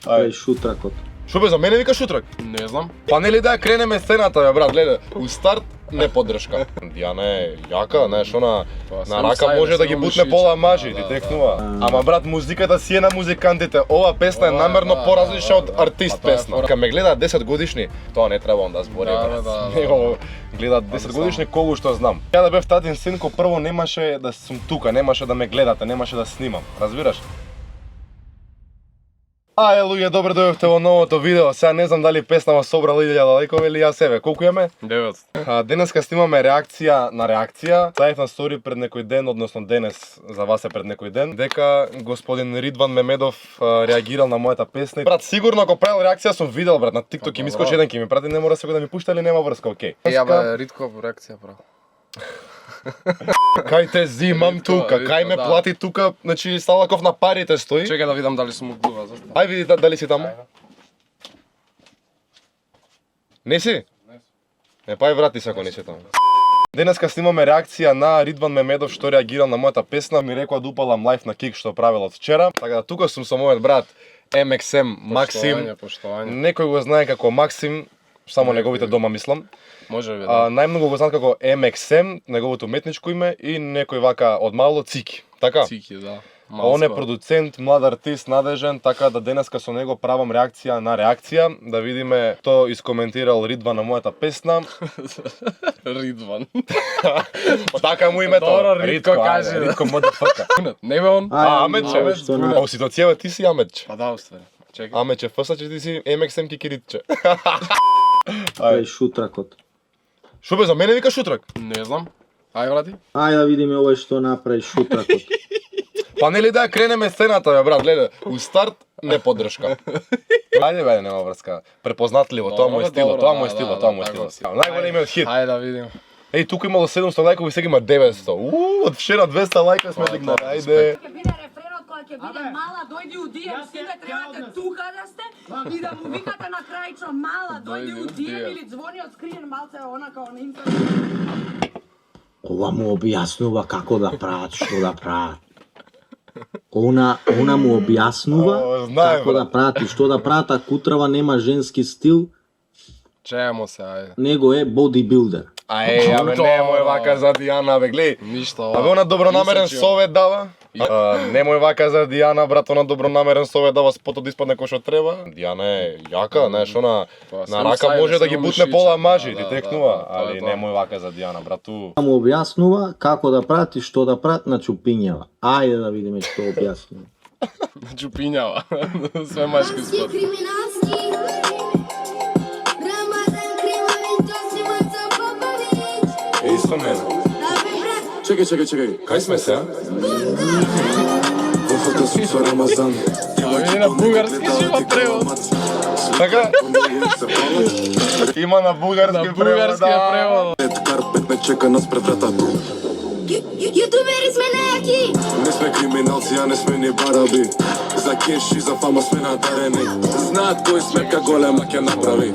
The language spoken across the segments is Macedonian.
Ај шутракот. Шо бе, за мене вика шутрак? Не знам. Па нели да ја кренеме сцената, бе, брат, гледа. У старт не поддршка. Дијана е јака, знаеш, она на рака може да ги бутне пола мажи, ти текнува. Ама брат, музиката си е на музикантите. Ова песна е намерно поразлична од артист песна. Кога ме гледаат 10 годишни, тоа не треба да збори, брат. Него гледаат 10 годишни колку што знам. Ја да бев татин син, ко прво немаше да сум тука, немаше да ме гледате, немаше да снимам. Разбираш? Ај, луѓе, добро дојдовте во новото видео. Сега не знам дали песнава собрала 1000 лајкови или ја себе. Колку имаме? 9. Денеска снимаме реакција на реакција. Ставив на стори пред некој ден, односно денес за вас е пред некој ден, дека господин Ридван Мемедов реагирал на мојата песна. Брат, сигурно ако правил реакција сум видел, брат, на TikTok ќе ми искочи еден, ќе ми прати, не мора секој да ми пушта или нема врска, окей. Ја бе, ритко реакција право. Кај те зимам тука, кај ме плати тука, значи Сталаков на парите стои. Чекај да видам дали сум углува, зашто? Ај види дали си таму. Не си? Не, па и врати се ако не си таму. Денеска снимаме реакција на Ридван Мемедов што реагирал на мојата песна. Ми рекоа да упалам лайф на Кик што правил од вчера. Така да тука сум со мојот брат MXM Максим. Поштовање. Некој го знае како Максим, само неговите дома мислам. Може би да. Најмногу го знаат како MXM, неговото уметничко име, и некој вака од мало Цики. Така? Цики, да. Он е продуцент, млад артист, надежен, така да денеска со него правам реакција на реакција, да видиме што искоментирал Ридван на мојата песна. Ридван. Така му името. Добро, Ритко кажи. Ритко модефака. Не бе он? Амече. А у ситуацијава ти си Амече. Па да, уствари. Чекај. Амече фсаче, ти си MXM Кикиритче. Ај шутракот. Шо бе, за мене вика шутрак? Не знам. Ај брати. Ај да видиме овој што направи шутракот. Па нели да ја кренеме сцената, бе, брат, гледа. У старт не поддршка. Ајде бе, нема врска. Препознатливо, тоа му е стилот, тоа му е стилот, тоа му е стилот. Најголемиот хит. Ајде да видим. Еј, тука имало 700 лајкови, сега има 900. Од вчера 200 лајка сме дигнали. Ајде. Ќе биде рефренот кој ќе биде мала, дојди у DM, сите требате тука да сте и да му викате на крајчо мала, дојди у DM или звони од скриен малце онака на Инстаграм. Ова му објаснува како да прават, што да прават. Она му објаснува како да прават и што да прават, а Кутрава нема женски стил, Чејамо се, ајде. него е бодибилдер. Ај, абе, немој вака за Дијана, бе, глеј. Ништо. Абе, она добронамерен совет дава. Немој вака за Дијана, брат, она добронамерен совет дава спотот да испадне кој што треба. Дијана е јака, знаеш, она на рака може да ги бутне пола мажи, ти текнува, али немој вака за Дијана, брату. Му објаснува како да прават и што да прават на чупињава. Ајде да видиме што објаснува. Чупињава. Све машки спот. Исто мене. Чекај. Кај сме се? Во фото со Рамазан. Види на бугарски жива превод. Така? Има на бугарски превод. превод. Карпет не чека нас пред вратата. Јутубери сме нејаки. Не сме криминалци, а не сме ни бараби. За кеш и за фама сме надарени. Знаат кој сметка голема ќе направи.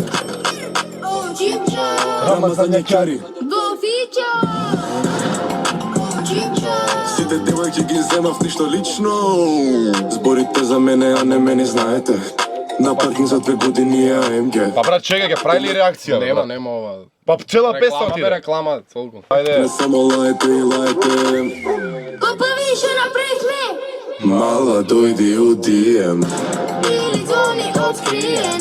Рамазан ја ќари. Сите девојки ги земав, ништо лично. Зборите за мене, а не мене знаете. На паркинг за 2 години е АМГ. Па брат, чекај, ќе прави ли реакција? Нема ова. Па цела песна Реклама ти. бе реклама, толку. Не Ајде. само лајте и лајте. Колку више направихме? Мала дојди у DM. Или звони откриен.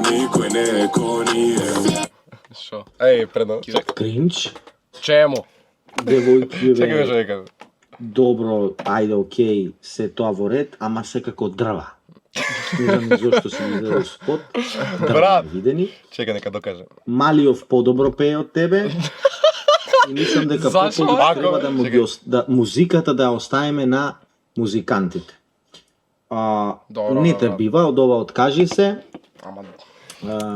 Никој не е ко ние. Шо? Еј, предно. Кринч, Чему? девојки Чекај ме бе, човека. добро, ајде окей, се тоа во ред, ама секако дрва. Не знам зошто си ги гледал спот. Брат. Видени. Чекај нека докаже. Малиов подобро пее од тебе. И мислам дека Зашо? потоа треба да му Чекај. да музиката да ја оставиме на музикантите. Добро, Не те добро. бива, од ова откажи се. Ама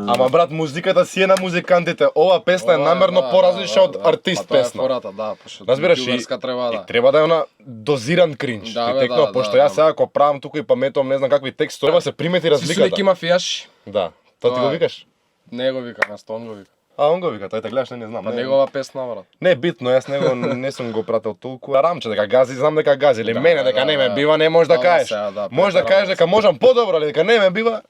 Ама брат, музиката си е на музикантите. Ова песна е намерно поразлична од артист Тоа е песна. фората, да, пошто. Разбираш, и треба да. треба да е она дозиран кринч. Да, Ти бе, текнува, да, пошто да, јас да. сега ако правам тука и паметувам не знам какви текстови, треба се примети Си со неки разликата. мафијаш? Да. Тоа ти го Тоа е. викаш? Не го вика, на стон го вика. А он го вика, тој те гледаш, не знам. Па не. негова песна, брат. Не битно, јас него не сум го прател толку. Рамче дека гази, знам дека гази, или мене дека не ме бива, не можеш да кажеш. Можеш да кажеш дека можам подобро, или дека не ме бива,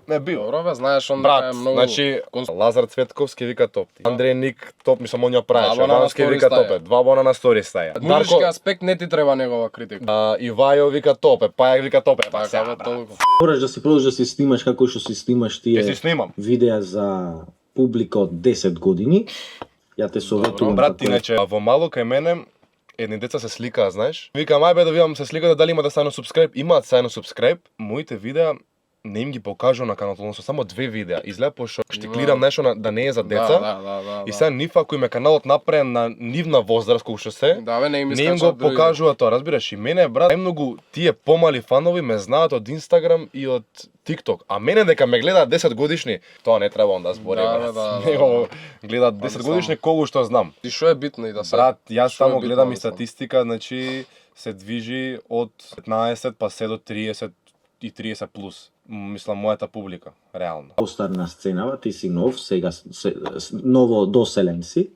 не бива. Добро бе, знаеш он Брат, дека е многу... значи Лазар Цветковски вика топ. Андреј Ник топ, мислам он ја правеше. Два бона на Вански story вика стаја. топ е. 2 бона на стори стаја. Музички аспект не ти треба негова критика. Ивајо вика топ е, Пајак вика топ е. Па Така сега, бе, брат. толку. Мораш да си продолжиш да си снимаш како што си снимаш Ќе си тие снимам. видеа за публика од 10 години. Ја те советувам. Брат, како е. иначе во мало кај мене едни деца се сликаа, знаеш. Викам ајбе да видам се сликате дали има да стану subscribe. Имаат стану subscribe. Моите видеа не им ги покажувам на каналот, односно само 2 видеа. Изгледа пошто штиклирам нешто да не е за деца. Да. И сега нив ако им е каналот направен на нивна возраст колку што се, Да, бе, не им не им го искачат други. покажува тоа, разбираш? И мене брат, најмногу тие помали фанови ме знаат од Инстаграм и од TikTok. А мене дека ме гледаат 10 годишни, тоа не треба да збори, Да, брат. да. Него гледаат 10 годишни колку што знам. И што е битно и да се... Брат, јас Што е само битно, гледам и мислам? статистика, значи се движи од 15 па се до 30 и 30 плюс. Мислам мојата публика, реално. Постар на сценава, ти си нов, сега ново доселен си.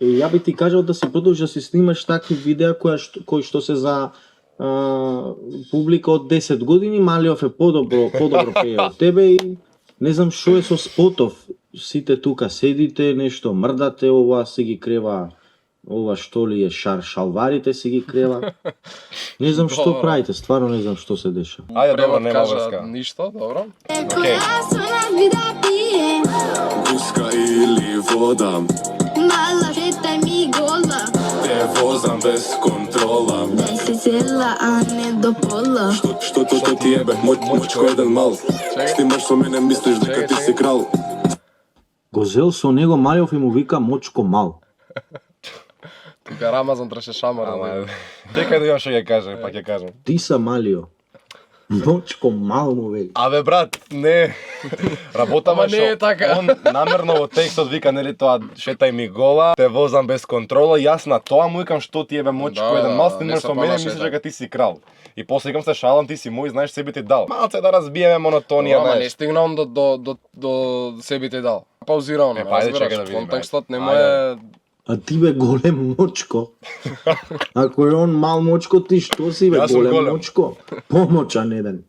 И ја би ти кажал да си продолжиш да си снимаш такви видеа кои што се за публика од 10 години. Малиов е подобро пее од тебе и не знам што е со спотов. Сите тука седите, нешто мрдате, ова си ги крева, ова што ли е шалварите си ги крева. Не знам што Добро. правите, стварно не знам што се деша. Ајде, добро, нема Кажа врска. Ништо, добро. Океј. Гуска или вода, Mala žeta mi gola, те возам без контрола. daj se cijela, a ne do pola. Што тоа ти ебе, мојчко еден мал. Снимаш со мене, мислиш дека ти си крал. Го зел со него Малиов и му вика Мочко Мал. Тука Рамазан треше шамар. Ама, дека да имам што ќе кажам, па ќе кажам. Ти са Малио. Мочко Мал му вели. Абе брат, не. Работама Ама не е така. Он намерно во текстот вика нели тоа шетај ми гола, те возам без контрола. Јас на тоа му викам што ти ебе мојчко Да, еден да, мал не снимаш се со мене, понашај мислиш така. дека ти си крал. И после викам се шалам, ти си мој, знаеш себе ти дал. Малце да разбиеме монотонија, Ама не знаеш. стигна он до себе ти дал. Паузира он, Па ајде, чекај да разбираш, видиме, контекстот не ајде. му е... А ти бе голем Мочко. Ако е он мал Мочко, ти што си бе Јас сум голем голем. Мочко? Помочан еден.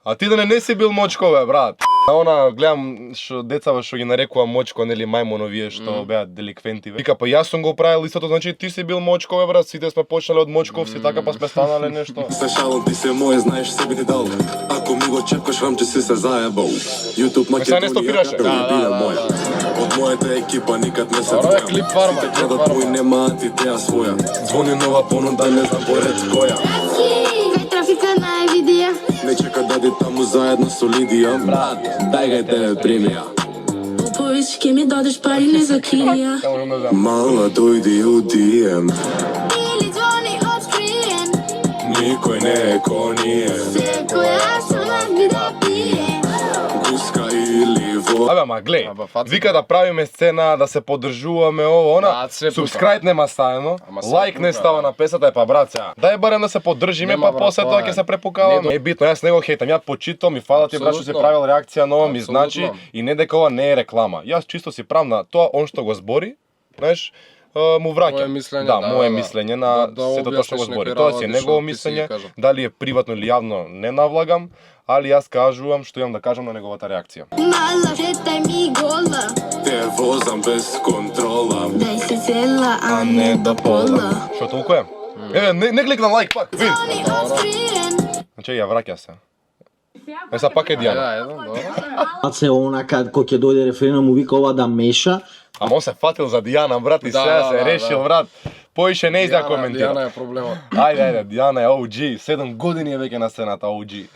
А ти да не си бил Мочко бе, брат. А она гледам што децава што ги нарекува Мочко, нели мајмоновие што беа деликвенти. Вика па јас сум го правил истото, значи ти си бил Мочко бе, брат. Сите сме почнале од Мочковси, така па сме станале нешто. Се шалам, ти си мој, знаеш себе ти дал. Ако ми го чекаш, рамче си се заебал. YouTube сега не стопираше. Македонија, Да, биде да, мој. Од мојата екипа никад не се Добро е, двојам. клип фарма, Сите клип гледат фарма. мој, немаат идеја своја. Звони нова понуда, не знам поред која. Kaj trafika najvidija, Не чека дади таму заедно со Лидија. Брат, дај га тебе премија. Popović, ke mi dodeš pari ne za kirija. Мала дојди у DM, Ili zvoni otkriven, никој не е ко ние. sve koja su nas bi da pije. Гуска или вода. Абе, ама глеј, Аба, фати. вика да правиме сцена, да се поддржуваме ово, она, Да, се пука. субскрајб нема ставено, Ама се лайк не пука, става да. на песата, е па брат сега. Дај барем да се поддржиме, Нема, па брат, после тоа тоа е. ќе се препукаваме. Не, Не е битно, јас не го хейтам, ја почитам и фала ти брат што си Апсолутно. правил реакција на ова, ми Апсолутно. значи и не дека ова не е реклама. Јас чисто си правам на тоа, он што го збори, знаеш, му враќам. Моje мислење, да, да, мое да. мислење на Да сето тоа што го објасниш збори. некои Тоа си е работи негово што ти си ги мислење, кажал. дали е приватно или јавно не навлагам, али јас кажувам што имам да кажам на неговата реакција. Mala žeta mi gola, Те возам без контрола. daj se cijela, a ne do pola. Што толку е? Не кликнам лайк пак, вид. Zvoni otkriven, Значи ја враќа се. Е, са пак е Дијана. Да, едно, добро. А се она кој ќе дојде референдум му вика ова да меша. Ама он се фатил за Дијана, брат, и Да, сега се да, решил, да. брат. Поише не изда Дијана коментира. е проблемот. Ајде, Дијана е OG, 7 години е веќе на сцената OG.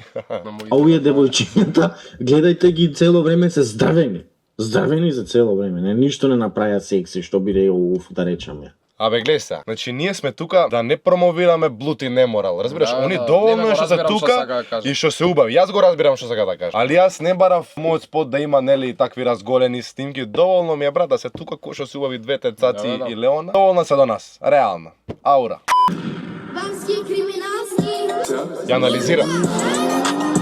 На моите. А овие девојчињата, гледајте ги цело време се здравени. Здравени за цело време. Не ништо не направиат секси, што би уф да речеме. Абе, гледај се. Значи ние сме тука да не промовираме блуд и неморал. Разбираш, Да, они да, доволно не, е што се разбирам што тука сака да кажа. и што се убави. Јас го разбирам што сака да кажа. Али јас не барав мојот спот да има нели такви разголени снимки. Доволно ми е брат да се тука кој што се убави двете цаци Да, да. и Леона. Доволно се до нас. Реално. Аура. banski kriminalski. Ја анализирам.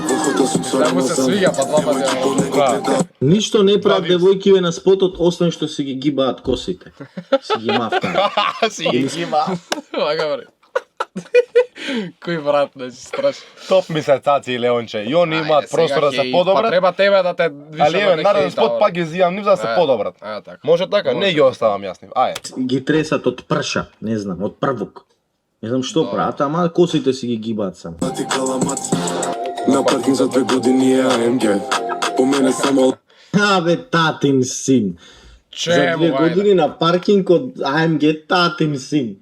Врхот сум Да му се свиѓа, па два пати. Ништо не прават девојкиве на спотот, освен што си ги гибаат косите. Си ги мафтаат. Си ги гиба. Вака бре. Кој брат, не си страшно. Топ ми се Цаци и Леонче. И они имаат простор да се Па подобрат. треба тебе да те више Али еве, нареден спот пак ги зивам нив за да се подобрат. така. Може така, не ги оставам јас нив. Ајде. Ги тресат од прша, не знам, од првук. Не знам што прават, ама косите си ги гибаат само. Ти каламат. На паркинг за 2 години е АМГ. По мене само Абе, татин син. За 2 години на паркинг од АМГ татин син.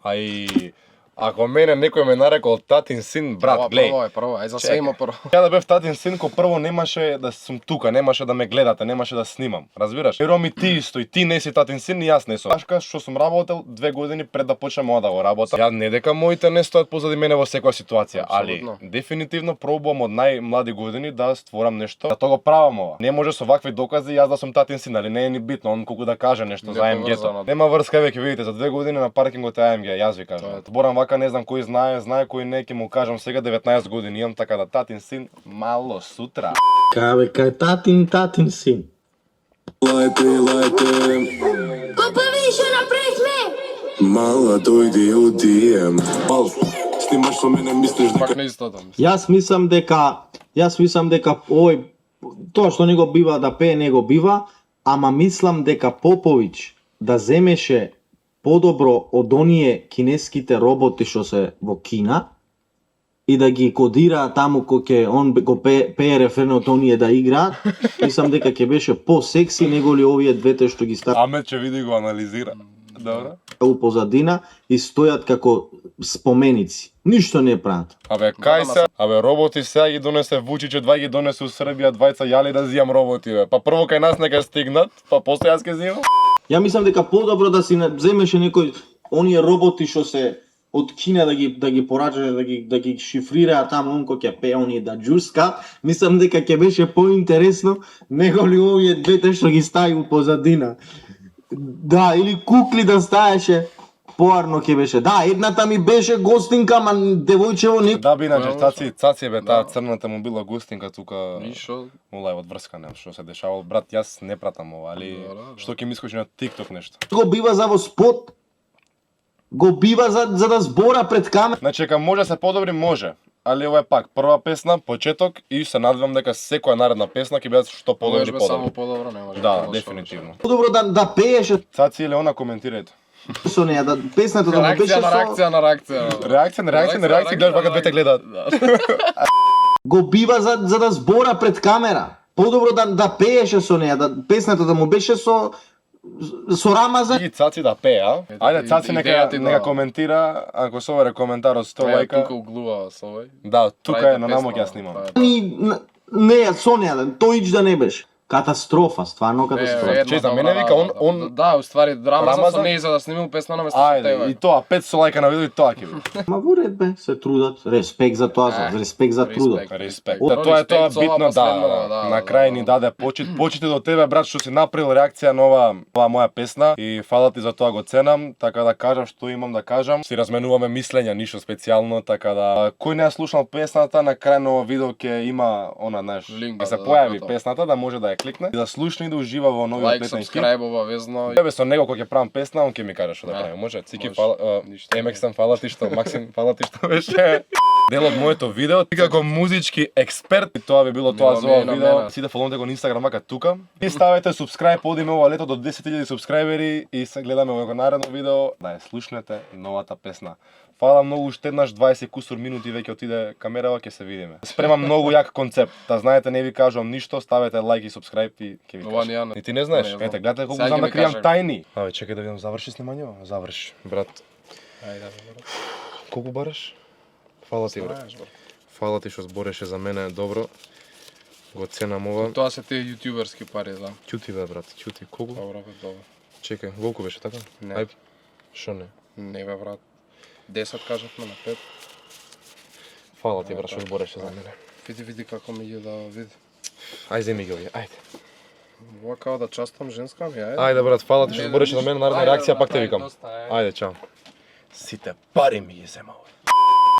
Ај, ако мене некој ме нарекол татин син, брат, глеј. Прво, ај за се има прво. Ја да бев татин син, ко прво немаше да сум тука, немаше да ме гледате, немаше да снимам. Разбираш? Роми ти исто и ти не си татин син и јас не сум. Башка што сум работел 2 години пред да почнам ова да го работам. Ја не дека моите не стојат позади мене во секоја ситуација, али дефинитивно пробувам од најмлади години да створам нешто, да тоа го правам ова. Не може со вакви докази јас да сум татин син, али не е ни битно, он колку да каже нешто за АМГ-то. Нема врска веќе, видите, за 2 години на паркингот АМГ, јас ви кажам. Борам вака, не знам кој знае кој не, ќе му кажам сега 19 години имам, така да татин син мало сутра. Кај татин син. лајте. Папа, више направихме! Мала дојди у DM. Мал, снимаш со мене, мислиш дека Пак не истото. Јас мислам дека овој тоа што не го бива да пее не го бива, ама мислам дека Поповиќ да земеше подобро од оние кинеските роботи што се во Кина и да ги кодира таму кој ќе он го пее рефренот оние да играат, мислам дека ќе беше по-секси него ли овие двете што ги стават Амет ќе види го анализира. Добро. у позадина и стојат како споменици. Ништо не прават. Абе, кај се? Абе, роботи сега ги донесе Вучиче, два ги донесе у Србија, двајца јали да зијам роботи, бе. Па прво кај нас нека стигнат, па после јас ќе зијам. Ја мислам дека подобро да си земеше некој оние роботи што се од Кина да ги порачаш, да ги шифрираат таму он кој ќе пее оние да џурска, мислам дека ќе беше поинтересно него ли овие двете што ги стави у позадина. Да, или кукли да ставеше, поарно ќе беше. Да, едната ми беше гостинка, ма девојчево не. Да, би иначе, цаци бе, таа црната му била гостинка тука. Ништо. Улај од врска, не, што се дешавало. Брат, јас не пратам ова, али што ќе ми искочи на TikTok нешто. Го бива за во спот. Го бива за да збора пред камера. Значи, дека може се подобри, може. Али ова е пак прва песна, почеток и се надевам дека секоја наредна песна ќе биде што подобри Може само подобри. подобро, не може. Да, дефинитивно. Подобро да пееше Цаци или она коментирајте. со неја, да песната да му беше Реакција на реакција. Реакција, гледаш вака двете гледаат. го бива за да збора пред камера. Подобро да пееше со неја, да песната да му беше со Рамазан. И Цаци да пеа. Ајде Цаци идејата ти нека да. коментира, ако се овере коментар од 100 лајка. Тука углува со овој. Да, тука Правите е на намок песна, ја снимам. Не, со неја, тој ич да не беше. Катастрофа, стварно катастрофа. Че, за мене вика, он- Да, уствари Рамазан Рамазан- со неј за да снимил песна на место со Ајде, тебе. и тоа 500 лајка на видео и тоа ќе биде. Ма во ред бе, се трудат. Респект за тоа, респект за трудот. Респект. О, Да, тоа е тоа респект за ова битно, последно, да. На крај ни даде почит. Почити до тебе, брат, што си направил реакција на ова моја песна и фала ти за тоа, го ценам. Така да кажам што имам да кажам. Си разменуваме мислења, ништо специјално, така да кој не ја слушнал песната, на крај на ова видео ќе има она, знаеш, Линк, ќе се да, појави готово. песната да може да ја кликне и да слушне и да ужива во новиот Лайк, песен хит. сабскрајб, обавезно. Тебе со него кој ќе правам песна, он ќе ми каже што да Да, правим. Може, Цики, може. фала, Ништо. Емексен, фала ти што, Максим, фала ти што беше дел од моето видео. Ти како музички експерт, и тоа би било тоа за ова Мило, видео. мене. Сите фоловнете го на Инстаграм вака тука. И ставете subscribe, одиме ова лето до 10.000 субскрајбери и се гледаме во наредно видео. Да ја слушнете новата песна. Фала многу, уште еднаш 20 кусур минути веќе отиде камерава, ќе се видиме. Спремам многу јак концепт. Да знаете, не ви кажувам ништо, ставете лайк и subscribe и ќе ви Ова кажам. ни ја не- И ти не знаеш, не знам. ете, гледате колку Сега знам ќе да ми кријам кажеш. тајни. Абе, чекај да видам, заврши снимањето? Заврши, брат. Ајде, Колку бараш? Фала ти, брат. брат. Фала ти што збореше за мене добро. Го ценам ова. Тоа се тие јутјуберски пари, да. Ќути бе, брат, ќути. Колку? Добро, бе, добро. Чекај, колку беше така? Не. Ај, шо не? Не бе, брат. 10 кажавме на 5. Фала ти, брат, што збореше за мене. Види како ми ги да види. Ај, земи ги овие, ајде. Ова као да частам женска ми, ајде. Ајде, брат, фала ти што збореше за мене, наредна Ајде, реакција да пак те направи викам. доста, ајде. Ајде, чао. Сите пари ми ги зема овој.